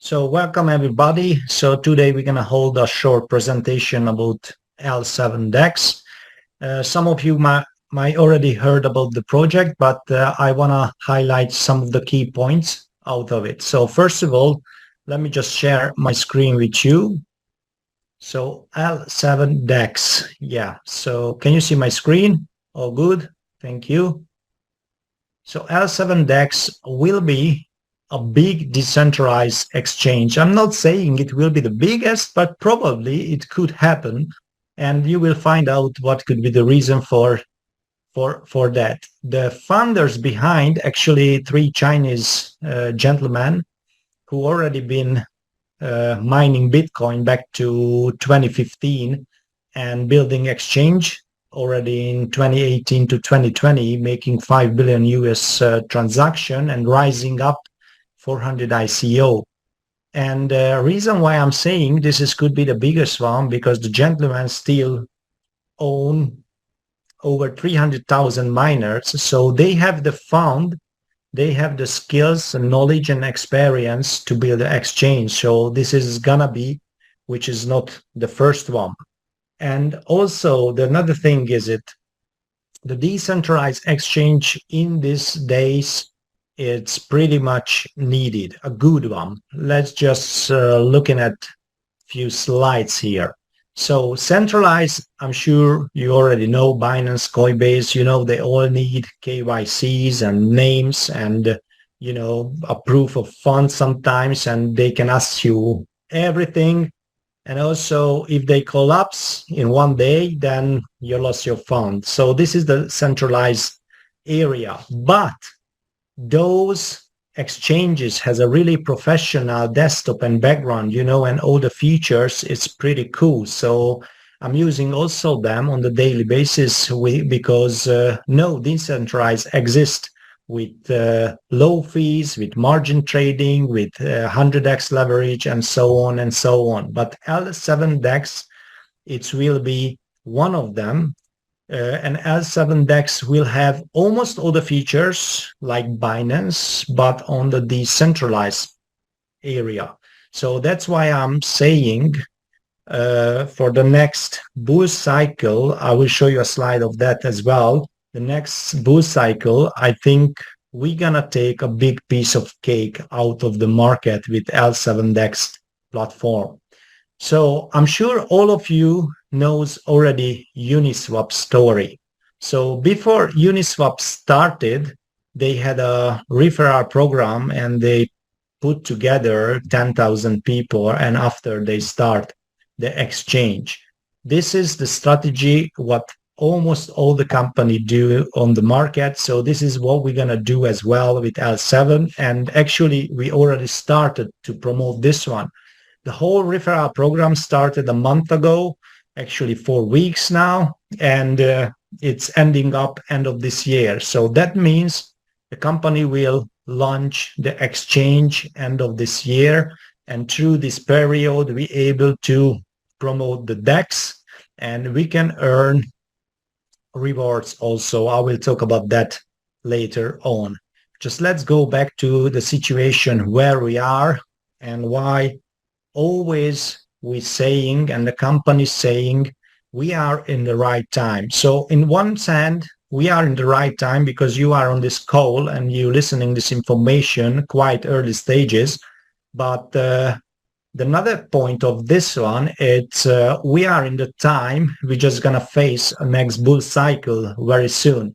So welcome everybody. So today we're going to hold a short presentation about L7 DEX. Some of you might already heard about the project, but I want to highlight some of the key points out of it. So first of all, let me just share my screen with you. So L7 DEX. Yeah. So can you see my screen? All good. Thank you. So L7 DEX will be a big decentralized exchange. I'm not saying it will be the biggest, but probably it could happen. And you will find out what could be the reason for that. The founders behind, actually three Chinese gentlemen who already been mining Bitcoin back to 2015 and building exchange already in 2018 to 2020, making 5 billion US transaction and rising up 400 ICO. And the reason why I'm saying this could be the biggest one, because the gentlemen still own over 300,000 miners. So they have the fund, they have the skills and knowledge and experience to build the exchange. So this is gonna be, which is not the first one. And also another thing is the decentralized exchange in these days, it's pretty much needed, a good one. Let's just looking at a few slides here. So centralized, I'm sure you already know Binance, Coinbase, they all need KYCs and names and, a proof of funds sometimes, and they can ask you everything. And also if they collapse in one day, then you lost your fund. So this is the centralized area. But those exchanges has a really professional desktop and background, and all the features, it's pretty cool. So I'm using also them on the daily basis because no decentralized exist with low fees, with margin trading, with 100x leverage, and so on and so on. But L7 DEX, it will be one of them. And L7 DEX will have almost all the features like Binance, but on the decentralized area. So that's why I'm saying for the next bull cycle, I will show you a slide of that as well. The next bull cycle, I think we're gonna take a big piece of cake out of the market with L7 DEX platform. So I'm sure all of you knows already Uniswap story. So before Uniswap started, they had a referral program and they put together 10,000 people, and after they start the exchange. This is the strategy what almost all the company do on the market. So this is what we're gonna do as well with L7. And actually we already started to promote this one. The whole referral program started a month ago, actually 4 weeks now, and it's ending up end of this year. So that means the company will launch the exchange end of this year, and through this period we're able to promote the DEX and we can earn rewards also. I will talk about that later on. Just let's go back to the situation where we are and why always we're saying, and the company saying, we are in the right time. So in one hand, we are in the right time because you are on this call and you listening this information quite early stages. But another point of this one, it's we are in the time we're just gonna face a next bull cycle very soon.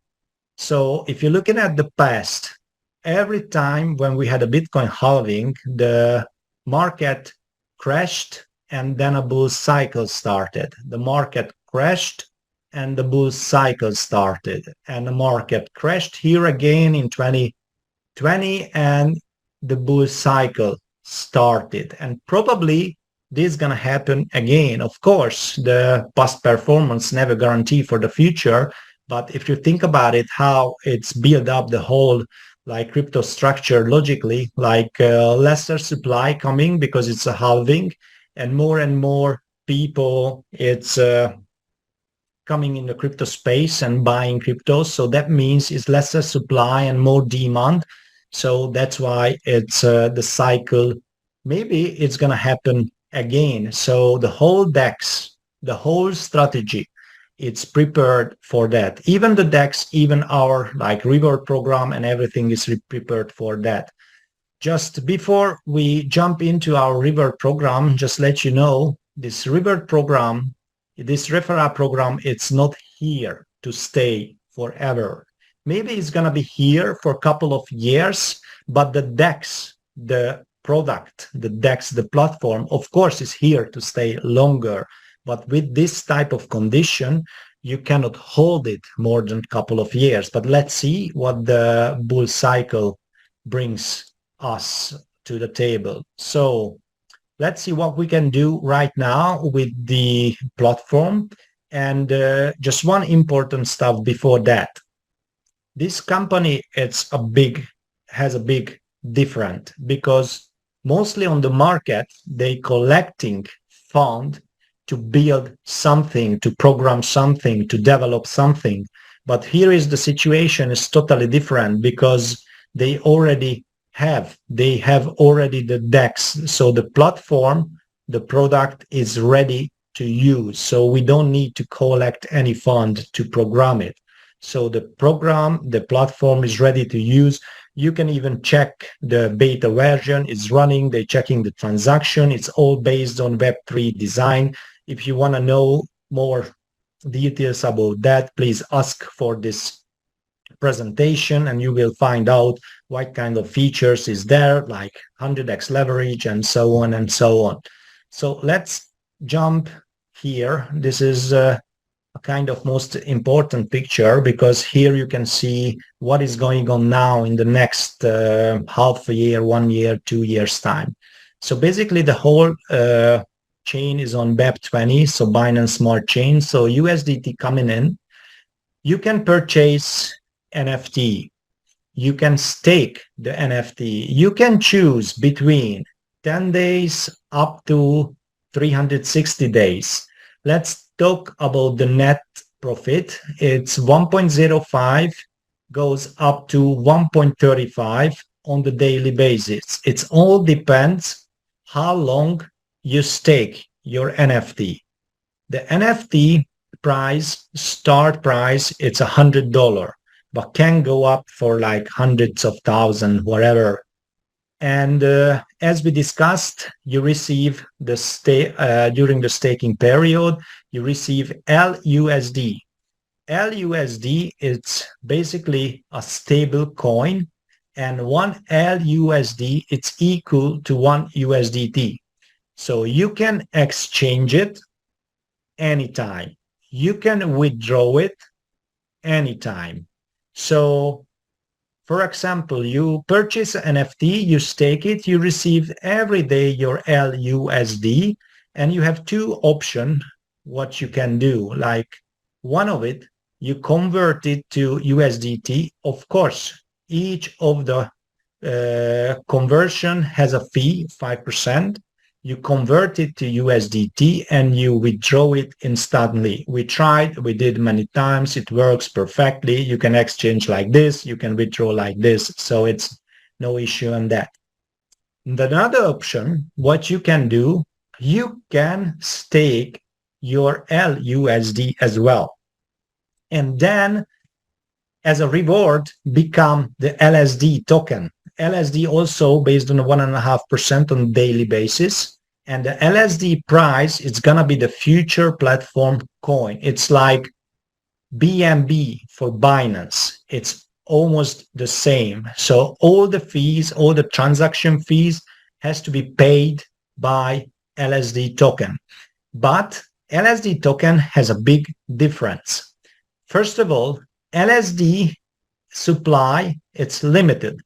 So if you're looking at the past, every time when we had a Bitcoin halving, the market crashed and then a bull cycle started. The market crashed and the bull cycle started, and the market crashed here again in 2020 and the bull cycle started. And probably this is gonna happen again. Of course, the past performance never guarantee for the future, but if you think about it, how it's built up the whole like crypto structure logically, like lesser supply coming because it's a halving, and more people it's coming in the crypto space and buying cryptos. So that means it's lesser supply and more demand. So that's why it's the cycle maybe it's going to happen again. So the whole DEX, the whole strategy, it's prepared for that. Even the DEX, even our like reward program and everything is prepared for that. Just before we jump into our reward program, just let you know, this reward program, this referral program, it's not here to stay forever. Maybe it's going to be here for a couple of years, but the DEX, the product, the DEX, the platform, of course, is here to stay longer. But with this type of condition, you cannot hold it more than a couple of years. But let's see what the bull cycle brings us to the table. So let's see what we can do right now with the platform. And just one important stuff before that. This company, has a big difference because mostly on the market, they collecting fund to build something, to program something, to develop something. But here is the situation is totally different because they have already the DEX. So the platform, the product is ready to use. So we don't need to collect any fund to program it. So the program, the platform is ready to use. You can even check the beta version is running. They're checking the transaction. It's all based on Web3 design. If you want to know more details about that, please ask for this presentation and you will find out what kind of features is there, like 100x leverage and so on and so on. So let's jump here. This is a kind of most important picture because here you can see what is going on now in the next half a year, 1 year, 2 years time. So basically the whole chain is on BEP20, so Binance Smart Chain. So USDT coming in, you can purchase NFT, you can stake the NFT, you can choose between 10 days up to 360 days. Let's talk about the net profit. It's 1.05 goes up to 1.35 on the daily basis. It all depends how long you stake your NFT. The NFT price, start price, it's $100, but can go up for like hundreds of thousands, whatever. And as we discussed, you receive the during the staking period, you receive LUSD. LUSD is basically a stable coin, and one LUSD it's equal to one USDT. So you can exchange it anytime. You can withdraw it anytime. So, for example, you purchase an NFT, you stake it, you receive every day your LUSD, and you have two options what you can do. Like one of it, you convert it to USDT. Of course, each of the conversion has a fee, 5%. You convert it to USDT and you withdraw it instantly. We tried, we did many times. It works perfectly. You can exchange like this. You can withdraw like this. So it's no issue on that. And another option, what you can do, you can stake your LUSD as well. And then as a reward, become the LSD token. LSD also based on 1.5% on daily basis. And the LSD price, it's going to be the future platform coin. It's like BNB for Binance. It's almost the same. So all the fees, all the transaction fees has to be paid by LSD token. But LSD token has a big difference. First of all, LSD supply, it's limited.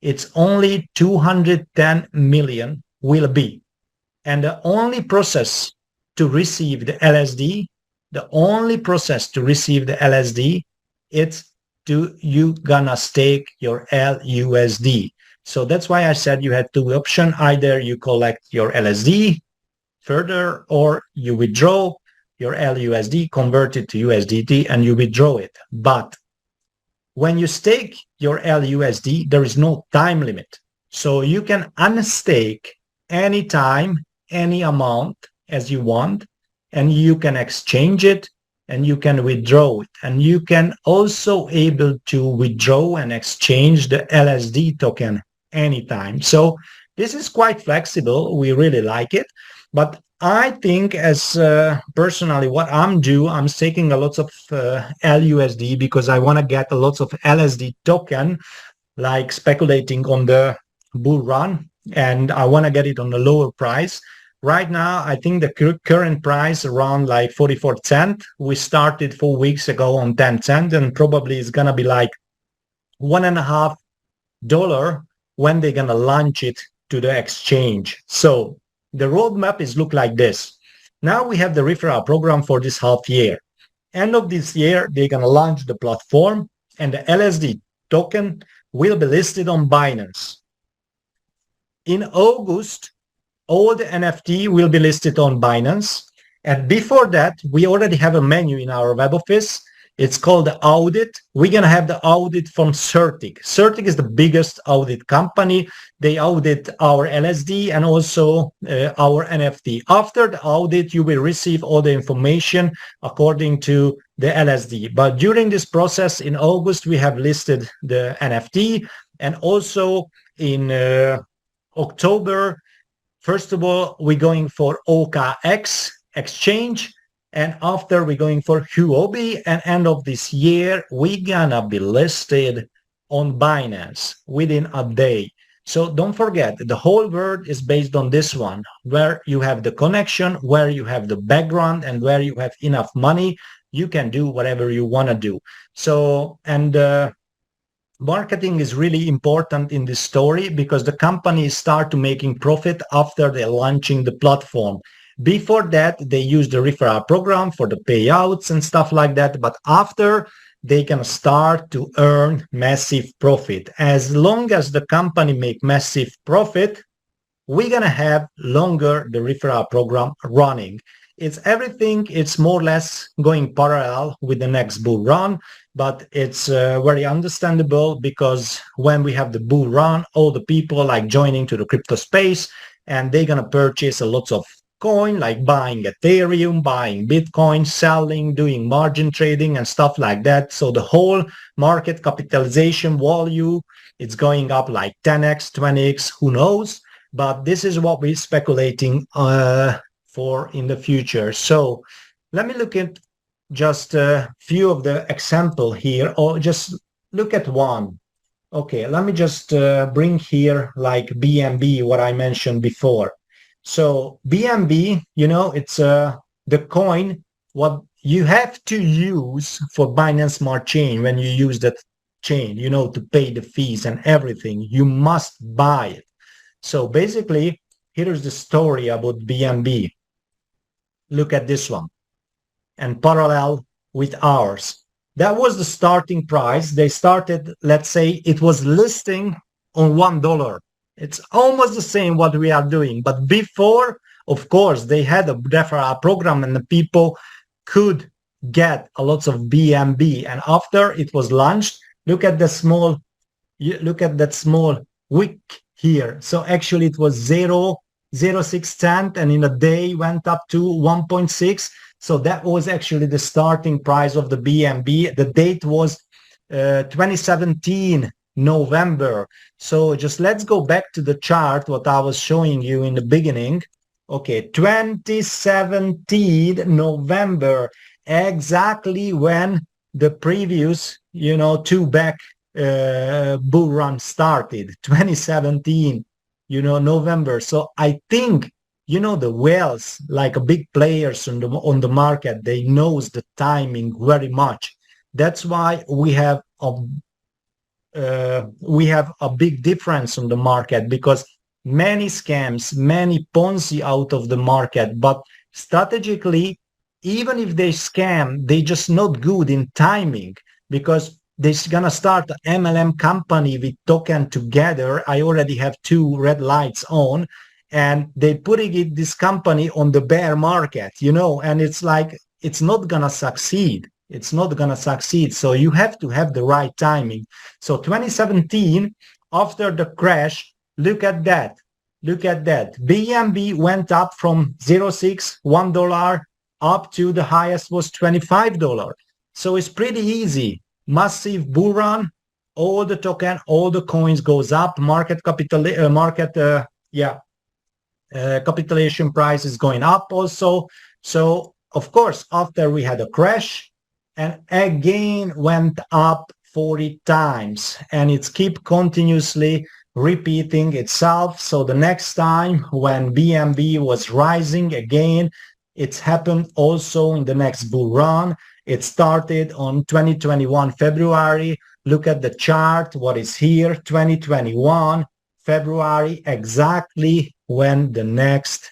It's only 210 million will be. And the only process to receive the LSD, it's you gonna stake your LUSD. So that's why I said you had two options. Either you collect your LSD further or you withdraw your LUSD, convert it to USDT and you withdraw it. But when you stake your LUSD, there is no time limit. So you can unstake anytime, any amount as you want, and you can exchange it and you can withdraw it. And you can also able to withdraw and exchange the LSD token anytime. So this is quite flexible. We really like it. But I think as personally what I'm taking a lot of LUSD because I want to get a lot of LSD token, like speculating on the bull run, and I want to get it on a lower price. Right now, I think the current price around like 44 cents. We started 4 weeks ago on 10 cents, and probably it's gonna be like $1.50 when they're gonna launch it to the exchange. So the roadmap is look like this. Now we have the referral program for this half year. End of this year, they're gonna launch the platform, and the LSD token will be listed on Binance. In August, all the NFT will be listed on Binance. And before that, we already have a menu in our web office. It's called the audit. We're going to have the audit from Certic. Certic is the biggest audit company. They audit our LSD and also our NFT. After the audit, you will receive all the information according to the LSD. But during this process in August, we have listed the NFT, and also in October, first of all, we're going for OKX exchange, and after we're going for Huobi, and end of this year, we're gonna be listed on Binance within a day. So don't forget, the whole world is based on this one, where you have the connection, where you have the background, and where you have enough money, you can do whatever you wanna do. So, and marketing is really important in this story because the companies start to making profit after they're launching the platform. Before that, they use the referral program for the payouts and stuff like that. But after, they can start to earn massive profit. As long as the company make massive profit, we're going to have longer the referral program running. It's everything. It's more or less going parallel with the next bull run, but it's very understandable because when we have the bull run, all the people like joining to the crypto space, and they're going to purchase a lot of coin, like buying Ethereum, buying Bitcoin, selling, doing margin trading and stuff like that. So the whole market capitalization value, it's going up like 10x, 20x, who knows? But this is what we're speculating for in the future. So let me look at just a few of the example here, or just look at one. Okay, let me just bring here like BNB, what I mentioned before. So BNB, you know, it's the coin what you have to use for Binance Smart Chain. When you use that chain, you know, to pay the fees and everything, you must buy it. So basically, here's the story about BNB. Look at this one, and parallel with ours. That was the starting price. They started, let's say it was listing on $1. It's almost the same what we are doing. But before, of course, they had a referral program and the people could get a lot of BNB. And after it was launched, look at the small, look at that small wick here. So actually it was 0.06 cent, and in a day went up to 1.6. So that was actually the starting price of the BNB. The date was 2017 November. So just let's go back to the chart what I was showing you in the beginning. Okay, 2017 November, exactly when the previous, you know, two back bull run started. 2017, you know, November. So I think, you know, the whales, like big players on the market, they knows the timing very much. That's why we have a big difference on the market, because many scams, many Ponzi out of the market. But strategically, even if they scam, they just not good in timing, because they're gonna start an MLM company with token together. I already have 2 red lights on, and they putting this company on the bear market, you know, and it's like, it's not gonna succeed. It's not gonna succeed. So you have to have the right timing. So 2017, after the crash, look at that. Look at that. BNB went up from 0.6, $1 up to the highest was $25. So it's pretty easy. Massive bull run. All the token, all the coins goes up. Capitalization price is going up also. So of course, after we had a crash, and again went up 40 times, and it's keep continuously repeating itself. So the next time when BNB was rising again, it's happened also in the next bull run. It started on 2021 February. Look at the chart, what is here, 2021 February, exactly when the next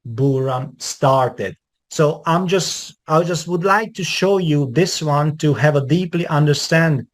bull run started. So I just would like to show you this one to have a deeply understand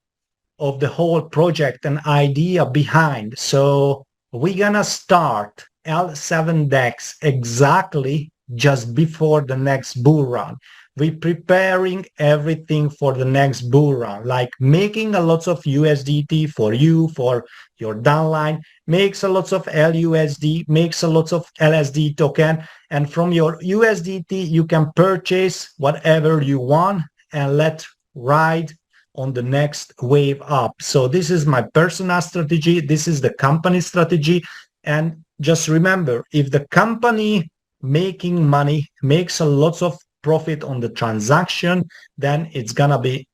of the whole project and idea behind. So we're gonna start L7 DEX exactly just before the next bull run. We're preparing everything for the next bull run, like making a lot of USDT for you, for your downline, makes a lot of LUSD, makes a lot of LSD token, and from your USDT you can purchase whatever you want and let ride on the next wave up. So this is my personal strategy, this is the company strategy, and just remember, if the company making money makes a lot of profit on the transaction, then it's gonna be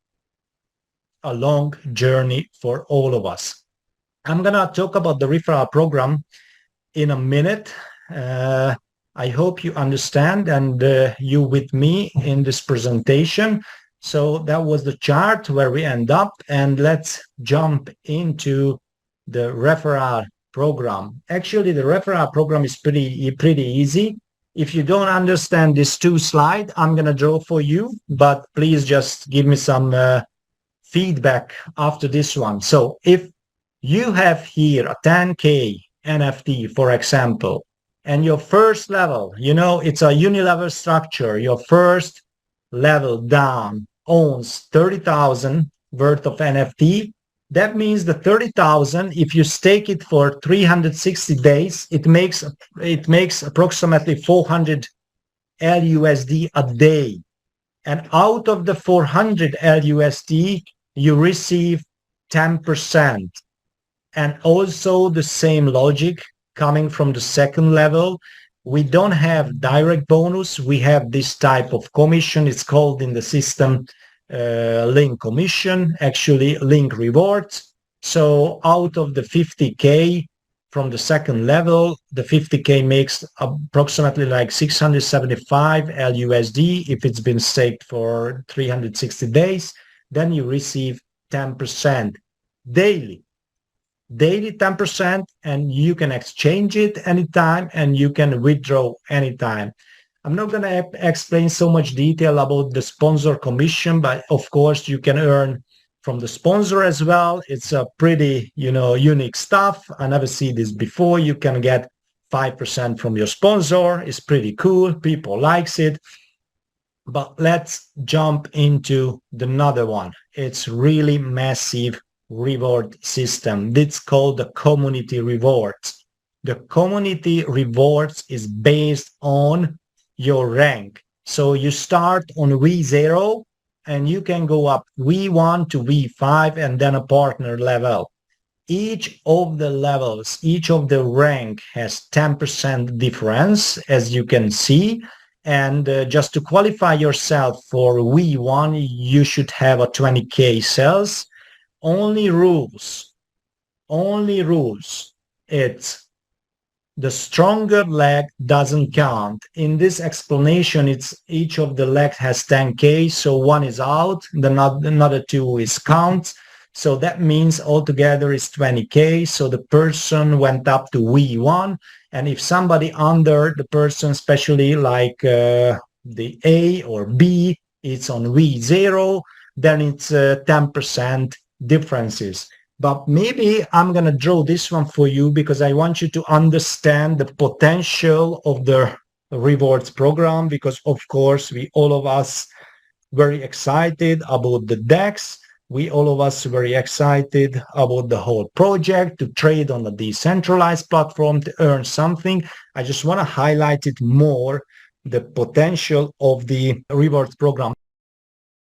a long journey for all of us. I'm gonna talk about the referral program in a minute. I hope you understand and you with me in this presentation. So that was the chart where we end up, and let's jump into the referral program. Actually, the referral program is pretty easy. If you don't understand these two slides, I'm gonna draw for you, but please just give me some feedback after this one. So if you have here a 10K NFT, for example, and your first level, you know, it's a unilevel structure, your first level down owns 30,000 worth of NFT. That means the 30,000, if you stake it for 360 days, it makes approximately 400 LUSD a day. And out of the 400 LUSD, you receive 10%. And also the same logic coming from the second level. We don't have direct bonus. We have this type of commission. It's called in the system link commission, actually link rewards. So out of the 50K from the second level, the 50K makes approximately like 675 LUSD. If it's been staked for 360 days, then you receive 10% daily. Daily 10%, and you can exchange it anytime and you can withdraw anytime. I'm not going to explain so much detail about the sponsor commission, but of course you can earn from the sponsor as well. It's a pretty, unique stuff. I never see this before. You can get 5% from your sponsor. It's pretty cool. People likes it. But let's jump into another one. It's really massive reward system. It's called the community rewards. The community rewards is based on your rank. So you start on V0 and you can go up V1 to V5 and then a partner level. Each of the levels, each of the rank has 10% difference, as you can see. And just to qualify yourself for V1, you should have a 20K sales. Only rules, it's the stronger leg doesn't count. In this explanation, it's each of the legs has 10K, so one is out, another two is counts. So that means altogether is 20K. So the person went up to V1, and if somebody under the person, especially like the A or B, it's on V0, then it's 10% differences. But maybe I'm going to draw this one for you because I want you to understand the potential of the rewards program, because of course all of us very excited about the DEX. We all of us very excited about the whole project, to trade on a decentralized platform, to earn something. I just want to highlight it more, the potential of the rewards program